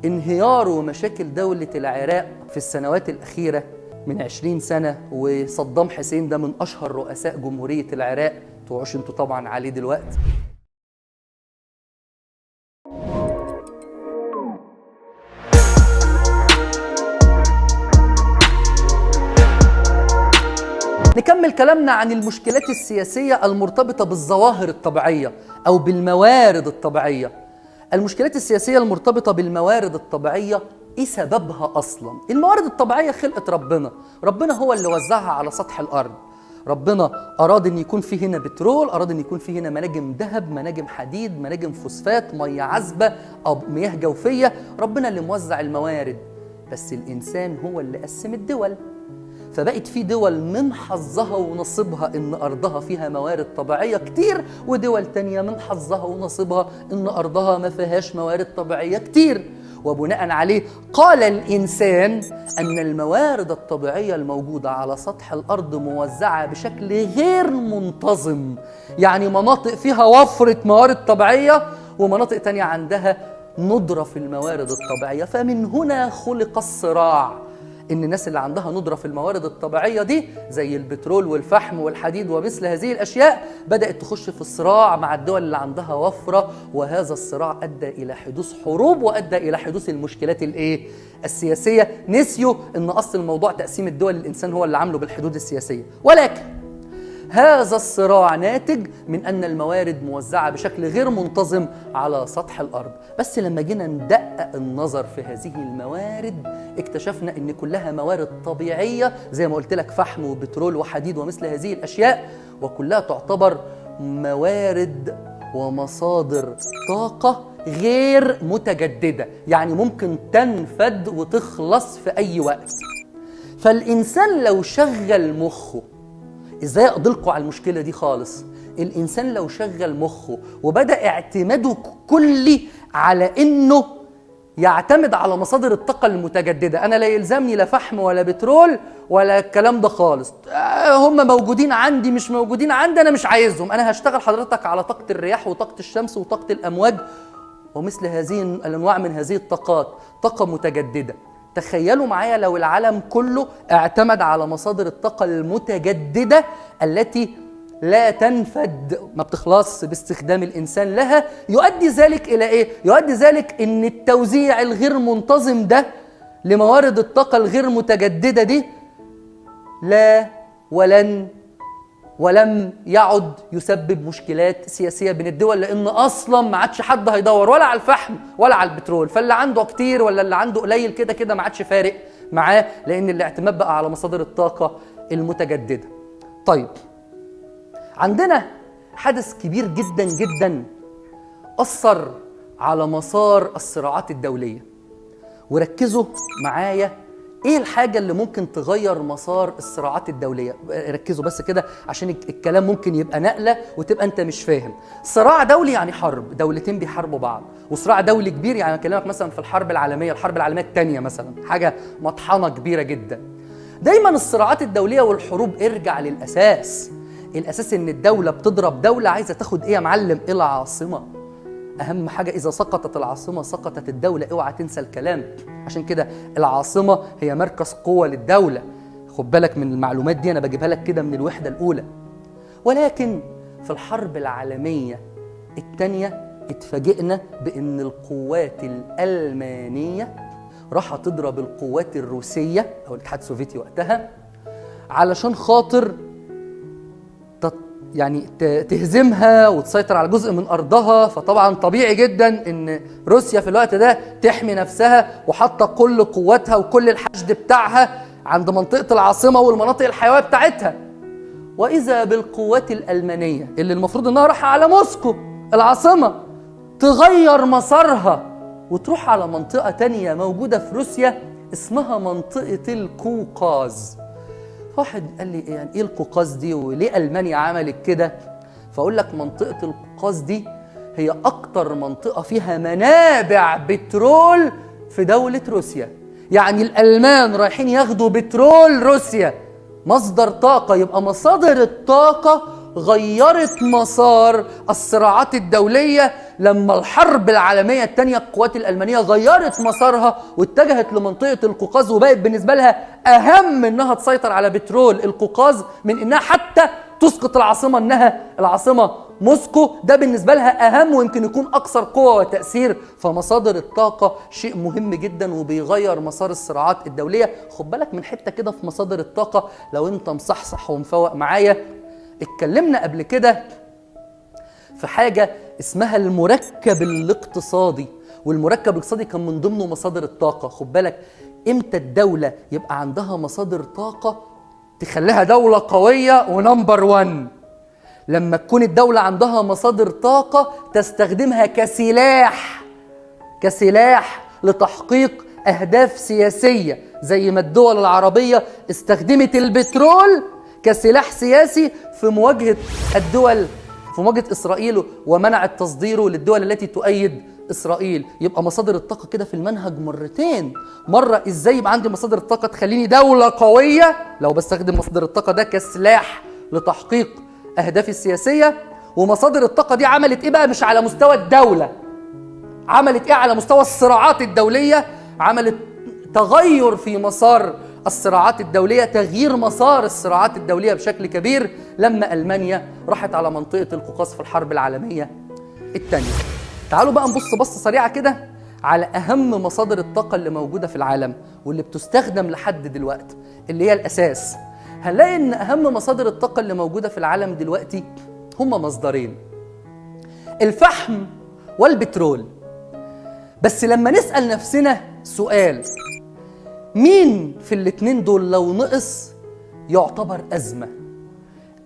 انهيار ومشاكل دولة العراق في السنوات الأخيرة من 20 سنة، وصدام حسين ده من أشهر رؤساء جمهورية العراق، توعوش انتوا طبعا عليه دلوقتي. نكمل كلامنا عن المشكلات السياسية المرتبطة بالظواهر الطبيعية أو بالموارد الطبيعية. المشكلات السياسية المرتبطة بالموارد الطبيعية إيه سببها أصلاً؟ الموارد الطبيعية خلقة ربنا هو اللي وزعها على سطح الأرض. ربنا أراد أن يكون فيه هنا بترول، أراد أن يكون فيه هنا مناجم ذهب، مناجم حديد، مناجم فوسفات، مياه عذبة أو مياه جوفية. ربنا اللي موزع الموارد، بس الإنسان هو اللي قسم الدول. فبقت في دول من حظها ونصيبها إن أرضها فيها موارد طبيعية كتير، ودول تانية من حظها ونصيبها إن أرضها ما فيهاش موارد طبيعية كتير. وبناء عليه قال الإنسان أن الموارد الطبيعية الموجودة على سطح الأرض موزعة بشكل غير منتظم، يعني مناطق فيها وفرة موارد طبيعية ومناطق تانية عندها ندرة في الموارد الطبيعية. فمن هنا خلق الصراع، إن الناس اللي عندها ندرة في الموارد الطبيعية دي زي البترول والفحم والحديد ومثل هذه الأشياء بدأت تخش في الصراع مع الدول اللي عندها وفرة، وهذا الصراع أدى إلى حدوث حروب وأدى إلى حدوث المشكلات السياسية. نسيوا إن أصل الموضوع تقسيم الدول الإنسان هو اللي عامله بالحدود السياسية، ولكن هذا الصراع ناتج من أن الموارد موزعة بشكل غير منتظم على سطح الأرض. بس لما جينا ندقق النظر في هذه الموارد اكتشفنا أن كلها موارد طبيعية، زي ما قلت لك فحم وبترول وحديد ومثل هذه الأشياء، وكلها تعتبر موارد ومصادر طاقة غير متجددة، يعني ممكن تنفد وتخلص في أي وقت. فالإنسان لو شغل مخه، ازاي اقدلكوا على المشكله دي خالص؟ الانسان لو شغل مخه وبدا اعتماده كلي على انه يعتمد على مصادر الطاقه المتجدده، انا لا يلزمني لا فحم ولا بترول ولا الكلام ده خالص، هم موجودين عندي مش موجودين عندي انا مش عايزهم، انا هشتغل حضرتك على طاقه الرياح وطاقه الشمس وطاقه الامواج ومثل هذه الانواع من هذه الطاقات، طاقه متجدده. تخيلوا معايا لو العالم كله اعتمد على مصادر الطاقة المتجددة التي لا تنفد، ما بتخلص باستخدام الإنسان لها. يؤدي ذلك إلى إيه؟ يؤدي ذلك إن التوزيع الغير منتظم ده لموارد الطاقة الغير متجددة دي لا ولم يعد يسبب مشكلات سياسية بين الدول، لأن أصلاً ما عادش حد هيدور ولا على الفحم ولا على البترول، فاللي عنده كتير ولا اللي عنده قليل كده كده ما عادش فارق معاه، لأن الاعتماد بقى على مصادر الطاقة المتجددة. طيب، عندنا حدث كبير جداً جداً أثر على مسار الصراعات الدولية، وركزوا معايا ايه الحاجة اللي ممكن تغير مسار الصراعات الدولية. ركزوا بس كده عشان الكلام ممكن يبقى نقلة وتبقى انت مش فاهم. صراع دولي يعني حرب، دولتين بيحاربوا بعض، وصراع دولي كبير يعني اكلمك مثلا في الحرب العالمية الثانية مثلا، حاجة مطحنة كبيرة جدا. دايما الصراعات الدولية والحروب ارجع للأساس. الأساس ان الدولة بتضرب دولة عايزة تاخد ايه يا معلم؟ ايه؟ العاصمة. أهم حاجة إذا سقطت العاصمة سقطت الدولة، اوعى تنسى الكلام. عشان كده العاصمة هي مركز قوة للدولة، خد بالك من المعلومات دي، أنا بجيبها لك كده من الوحدة الأولى. ولكن في الحرب العالمية الثانية اتفاجئنا بأن القوات الألمانية راح تضرب القوات الروسية أو الاتحاد السوفيتي وقتها علشان خاطر يعني تهزمها وتسيطر على جزء من أرضها. فطبعا طبيعي جدا إن روسيا في الوقت ده تحمي نفسها وحاطة كل قواتها وكل الحشد بتاعها عند منطقة العاصمة والمناطق الحيوية بتاعتها. وإذا بالقوات الألمانية اللي المفروض إنها رايحة على موسكو العاصمة تغير مسارها وتروح على منطقة تانية موجودة في روسيا اسمها منطقة القوقاز. واحد قال لي يعني ايه القوقاز دي وليه ألمانيا عملت كده؟ فأقول لك منطقة القوقاز دي هي أكتر منطقة فيها منابع بترول في دولة روسيا. يعني الألمان رايحين ياخدوا بترول روسيا، مصدر طاقة، يبقى مصادر الطاقة غيرت مسار الصراعات الدولية لما الحرب العالمية الثانية القوات الألمانية غيرت مسارها واتجهت لمنطقة القوقاز، وبقت بالنسبة لها أهم إنها تسيطر على بترول القوقاز من إنها حتى تسقط العاصمة، إنها العاصمة موسكو. ده بالنسبة لها أهم ويمكن يكون أكثر قوة وتأثير. فمصادر الطاقة شيء مهم جدا وبيغير مسار الصراعات الدولية. خد بالك من حتة كده في مصادر الطاقة لو أنت مصحصح ومفوق معايا. اتكلمنا قبل كده في حاجة اسمها المركب الاقتصادي، والمركب الاقتصادي كان من ضمنه مصادر الطاقة. خد بالك امتى الدولة يبقى عندها مصادر طاقة تخليها دولة قوية ونمبر 1؟ لما تكون الدولة عندها مصادر طاقة تستخدمها كسلاح لتحقيق أهداف سياسية، زي ما الدول العربية استخدمت البترول كسلاح سياسي في مواجهة إسرائيل ومنعت تصديره للدول التي تؤيد إسرائيل. يبقى مصادر الطاقة كده في المنهج مرتين، مرة إزاي يبقى عندي مصادر الطاقة تخليني دولة قوية لو بستخدم مصدر الطاقة ده كسلاح لتحقيق أهدافي السياسية، ومصادر الطاقة دي عملت إيه بقى مش على مستوى الدولة، عملت إيه على مستوى الصراعات الدولية، عملت تغير في مسار الصراعات الدولية، تغيير مسار الصراعات الدولية بشكل كبير لما ألمانيا راحت على منطقة القوقاز في الحرب العالمية الثانية. تعالوا بقى نبص بصة سريعة كده على أهم مصادر الطاقة اللي موجودة في العالم واللي بتستخدم لحد دلوقتي، اللي هي الأساس. هنلاقي إن أهم مصادر الطاقة اللي موجودة في العالم دلوقتي هما مصدرين: الفحم والبترول. بس لما نسأل نفسنا سؤال، مين في الاتنين دول لو نقص يعتبر أزمة؟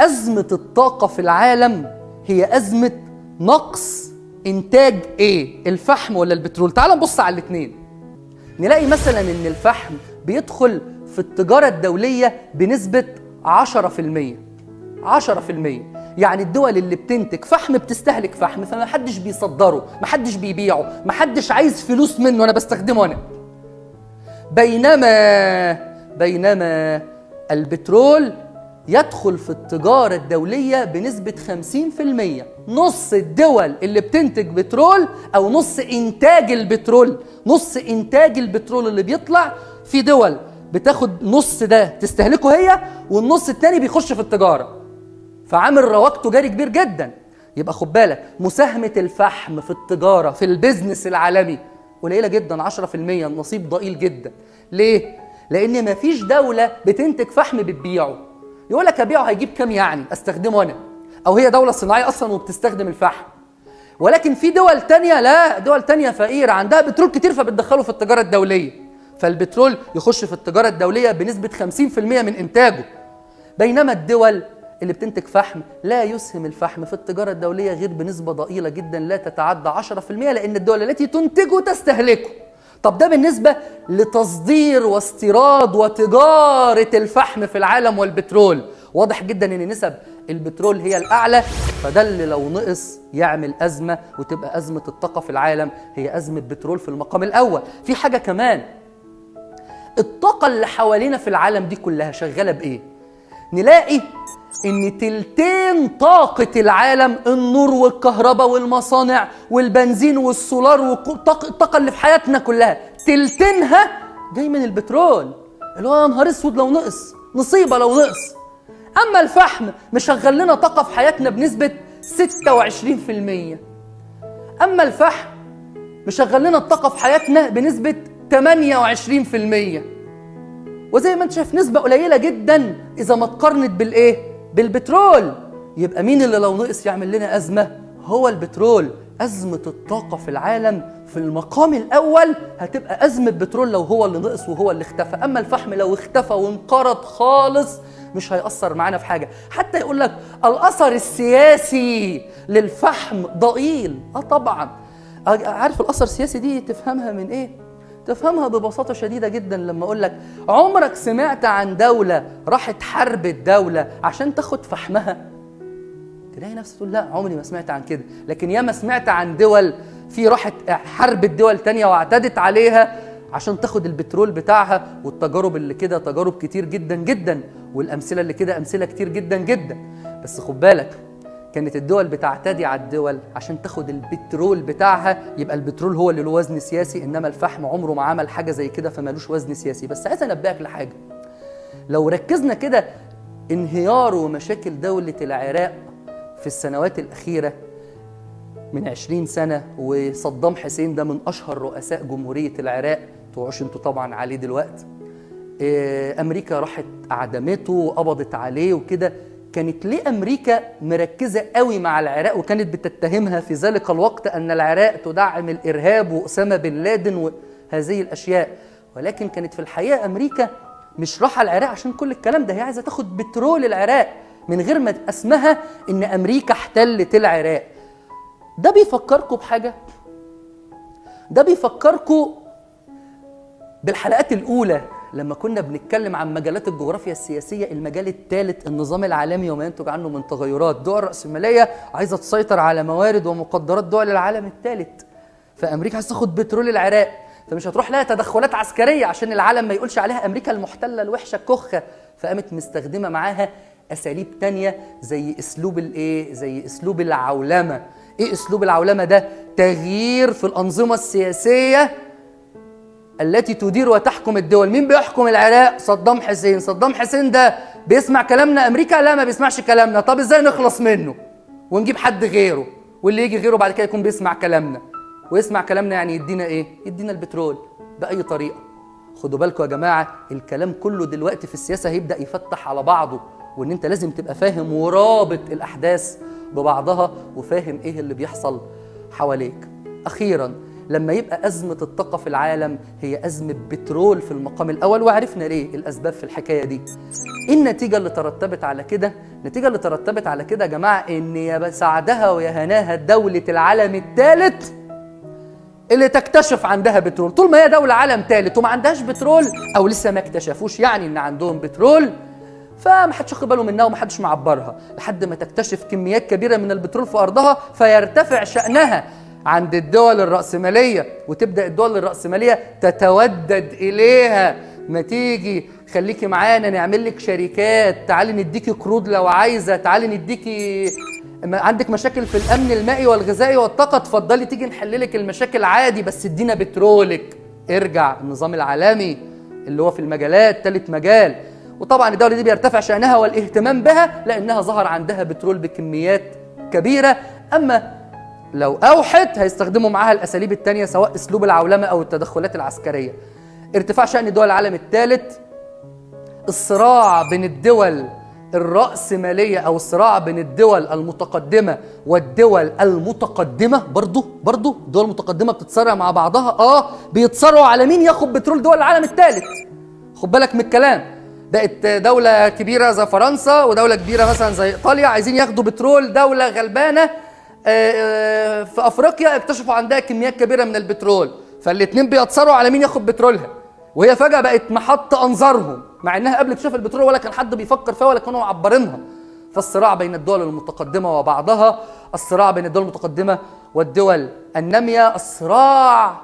أزمة الطاقة في العالم هي أزمة نقص إنتاج إيه؟ الفحم ولا البترول؟ تعال نبص على الاتنين. نلاقي مثلا إن الفحم بيدخل في التجارة الدولية بنسبة 10%. يعني الدول اللي بتنتج فحم بتستهلك فحم، فما حدش بيصدره، ما حدش بيبيعه، ما حدش عايز فلوس منه، أنا بستخدمه أنا. بينما البترول يدخل في التجارة الدولية بنسبة 50%. نص الدول اللي بتنتج بترول أو نص إنتاج البترول اللي بيطلع، في دول بتاخد نص ده تستهلكه هي، والنص التاني بيخش في التجارة، فعامل رواج تجاري كبير جدا. يبقى خد بالك مساهمة الفحم في التجارة في البيزنس العالمي قليلة جدا، 10%، نصيب ضئيل جدا. ليه؟ لأن مفيش دولة بتنتج فحم بتبيعه. يقول لك أبيعه هيجيب كام يعني؟ أستخدمه أنا، أو هي دولة صناعية أصلا وبتستخدم الفحم. ولكن في دول تانية لا، دول تانية فقيرة عندها بترول كتير فبتدخله في التجارة الدولية، فالبترول يخش في التجارة الدولية بنسبة 50% من إنتاجه. بينما الدول اللي بتنتج فحم لا يسهم الفحم في التجارة الدولية غير بنسبة ضئيلة جدا لا تتعدى 10%، لأن الدول التي تنتجه تستهلكه. طب ده بالنسبة لتصدير واستيراد وتجارة الفحم في العالم والبترول. واضح جدا ان نسب البترول هي الأعلى، فده اللي لو نقص يعمل أزمة، وتبقى أزمة الطاقة في العالم هي أزمة بترول في المقام الأول. في حاجة كمان، الطاقة اللي حوالينا في العالم دي كلها شغالة بإيه؟ نلاقي إن تلتين طاقة العالم، النور والكهرباء والمصانع والبنزين والسولار والطاقة اللي في حياتنا كلها، تلتينها جاي من البترول، اللي هو يا نهار اسود لو نقص، نصيبة لو نقص. أما الفحم مشغل لنا طاقة في حياتنا بنسبة 26%. أما الفحم مشغل لنا الطاقة في حياتنا بنسبة 28%. وزي ما انت شايف نسبة قليلة جدا إذا ما تقارنت بالإيه؟ بالبترول. يبقى مين اللي لو نقص يعمل لنا أزمة؟ هو البترول. أزمة الطاقة في العالم في المقام الأول هتبقى أزمة بترول لو هو اللي نقص وهو اللي اختفى. أما الفحم لو اختفى وانقرض خالص مش هيأثر معانا في حاجة. حتى يقول لك الأثر السياسي للفحم ضئيل. طبعا عارف الأثر السياسي دي تفهمها من إيه؟ تفهمها ببساطة شديدة جدا لما أقول لك عمرك سمعت عن دولة راحت حربت دولة عشان تاخد فحمها؟ تلاقي نفسك تقول لا عمري ما سمعت عن كده. لكن ياما سمعت عن دول في راحت حربت دول تانية واعتدت عليها عشان تاخد البترول بتاعها. والتجارب اللي كده تجارب كتير جدا جدا، والأمثلة اللي كده أمثلة كتير جدا جدا. بس خد بالك، كانت الدول بتعتدي على الدول عشان تاخد البترول بتاعها، يبقى البترول هو اللي له وزن سياسي، انما الفحم عمره ما عمل حاجه زي كده فمالوش وزن سياسي. بس عايز انبهك لحاجه، لو ركزنا كده انهيار ومشاكل دولة العراق في السنوات الأخيرة من 20 سنة، وصدام حسين ده من أشهر رؤساء جمهورية العراق، توعوش انتوا طبعا عليه دلوقتي، أمريكا راحت أعدمته وقبضت عليه وكده. كانت ليه أمريكا مركزة قوي مع العراق وكانت بتتهمها في ذلك الوقت أن العراق تدعم الإرهاب وأسامة بن لادن وهذه الأشياء؟ ولكن كانت في الحقيقة أمريكا مش راحة العراق عشان كل الكلام ده، هي عايزة تاخد بترول العراق من غير ما اسمها إن أمريكا احتلت العراق. ده بيفكركم بحاجة؟ ده بيفكركم بالحلقات الأولى لما كنا بنتكلم عن مجالات الجغرافيا السياسية. المجال الثالث النظام العالمي وما ينتج عنه من تغيرات. دول الرأسمالية عايزة تسيطر على موارد ومقدرات دول العالم الثالث، فأمريكا عايزة تاخد بترول العراق، فمش هتروح لها تدخلات عسكرية عشان العالم ما يقولش عليها أمريكا المحتلة الوحشة الكخة، فقامت مستخدمة معاها أساليب تانية زي أسلوب العولمة. إيه أسلوب العولمة ده؟ تغيير في الأنظمة السياسية التي تدير وتحكم الدول. مين بيحكم العراق؟ صدام حسين. صدام حسين ده بيسمع كلامنا أمريكا؟ لا، ما بيسمعش كلامنا. طب إزاي نخلص منه ونجيب حد غيره، واللي يجي غيره بعد كده يكون بيسمع كلامنا؟ ويسمع كلامنا يعني يدينا إيه؟ يدينا البترول بأي طريقة. خدوا بالكم يا جماعة، الكلام كله دلوقتي في السياسة هيبدأ يفتح على بعضه، وإن أنت لازم تبقى فاهم ورابط الأحداث ببعضها وفاهم إيه اللي بيحصل حواليك. أخيراً، لما يبقى أزمة الطاقة في العالم هي أزمة بترول في المقام الأول، وعرفنا ليه الأسباب في الحكاية دي. إيه النتيجة اللي ترتبت على كده؟ النتيجة اللي ترتبت على كده يا جماعة إن يا سعدها ويا هناها دولة العالم الثالث اللي تكتشف عندها بترول. طول ما هي دولة عالم ثالث وما عندهاش بترول، أو لسه ما اكتشفوش يعني إن عندهم بترول، فما حدش واخد باله منها وما حدش معبرها لحد ما تكتشف كميات كبيرة من البترول في أرضها، فيرتفع شأنها عند الدول الرأسمالية، وتبدأ الدول الرأسمالية تتودد إليها. ما تيجي خليكي معانا نعمل لك شركات، تعالي نديكي قروض لو عايزة، تعالي نديكي، عندك مشاكل في الأمن المائي والغذائي والطاقة، تفضلي تيجي نحللك المشاكل عادي بس ادينا بترولك. ارجع النظام العالمي اللي هو في المجالات، ثالث مجال. وطبعا الدولة دي بيرتفع شأنها والاهتمام بها لأنها ظهر عندها بترول بكميات كبيرة. أما لو أوحت هيستخدموا معاها الأساليب التانية، سواء أسلوب العولمة أو التدخلات العسكرية. ارتفاع شأن دول العالم الثالث، الصراع بين الدول الرأسمالية أو الصراع بين الدول المتقدمة والدول المتقدمة. برضو الدول المتقدمة بتتصارع مع بعضها، بيتصارعوا على مين ياخد بترول دول العالم الثالث. خد بالك من الكلام، بقت دولة كبيرة زي فرنسا ودولة كبيرة مثلا زي إيطاليا عايزين ياخدوا بترول دولة غلبانة في أفريقيا اكتشفوا عندها كميات كبيرة من البترول، فالاتنين بيتصارعوا على مين ياخد بترولها، وهي فجأة بقت محط أنظارهم، مع إنها قبل اكتشاف البترول ولا كان حد بيفكر فيها ولا كانوا معبرينها. فالصراع بين الدول المتقدمة وبعضها، الصراع بين الدول المتقدمة والدول النامية، الصراع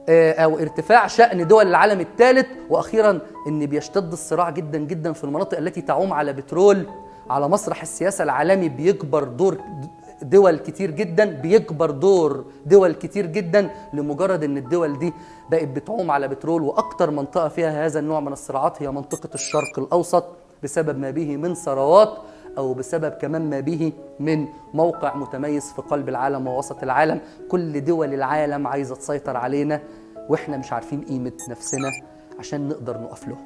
أو ارتفاع شأن دول العالم الثالث. وأخيراً إن بيشتد الصراع جداً جداً في المناطق التي تعوم على بترول. على مسرح السياسة العالمي بيكبر دور دول كتير جداً لمجرد إن الدول دي بقت بتعوم على بترول. وأكتر منطقة فيها هذا النوع من الصراعات هي منطقة الشرق الأوسط، بسبب ما به من ثروات، أو بسبب كمان ما به من موقع متميز في قلب العالم ووسط العالم. كل دول العالم عايزة تسيطر علينا، وإحنا مش عارفين قيمة نفسنا عشان نقدر نقف له.